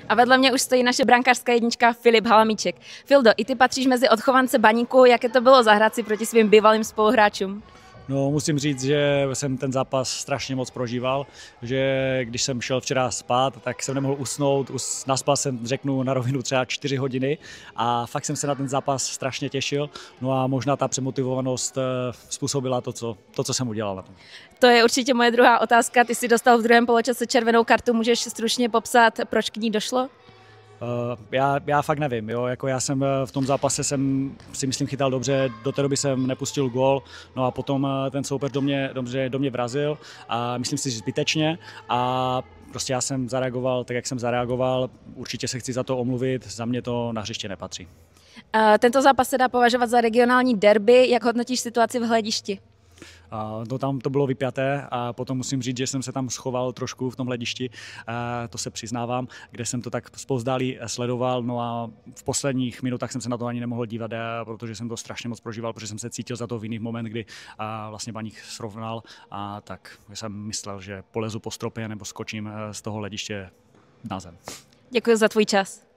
A vedle mě už stojí naše brankářská jednička Filip Halamíček. Fildo, i ty patříš mezi odchovance Baníku, jaké to bylo zahrát si proti svým bývalým spoluhráčům? No, musím říct, že jsem ten zápas strašně moc prožíval, že když jsem šel včera spát, tak jsem nemohl usnout, naspal jsem, řeknu na rovinu, třeba 4 hodiny a fakt jsem se na ten zápas strašně těšil, no a možná ta přemotivovanost způsobila to, co jsem udělal na tom. To je určitě moje druhá otázka, ty jsi dostal v druhém poločase červenou kartu, můžeš stručně popsat, proč k ní došlo? Já fakt nevím, jo? Jako já jsem v tom zápase si myslím chytal dobře, do té doby jsem nepustil gól, no a potom ten soupeř do mě vrazil a myslím si, že zbytečně a prostě já jsem zareagoval tak, jak jsem zareagoval, určitě se chci za to omluvit, za mě to na hřiště nepatří. Tento zápas se dá považovat za regionální derby, jak hodnotíš situaci v Hledišti? Tam to bylo vypjaté a potom musím říct, že jsem se tam schoval trošku v tom hledišti, to se přiznávám, kde jsem to tak zpovzdálí sledoval, no a v posledních minutách jsem se na to ani nemohl dívat, protože jsem to strašně moc prožíval, protože jsem se cítil za to vinný v moment, kdy vlastně Baník srovnal a tak jsem myslel, že polezu po stropě nebo skočím z toho hlediště na zem. Děkuji za tvůj čas.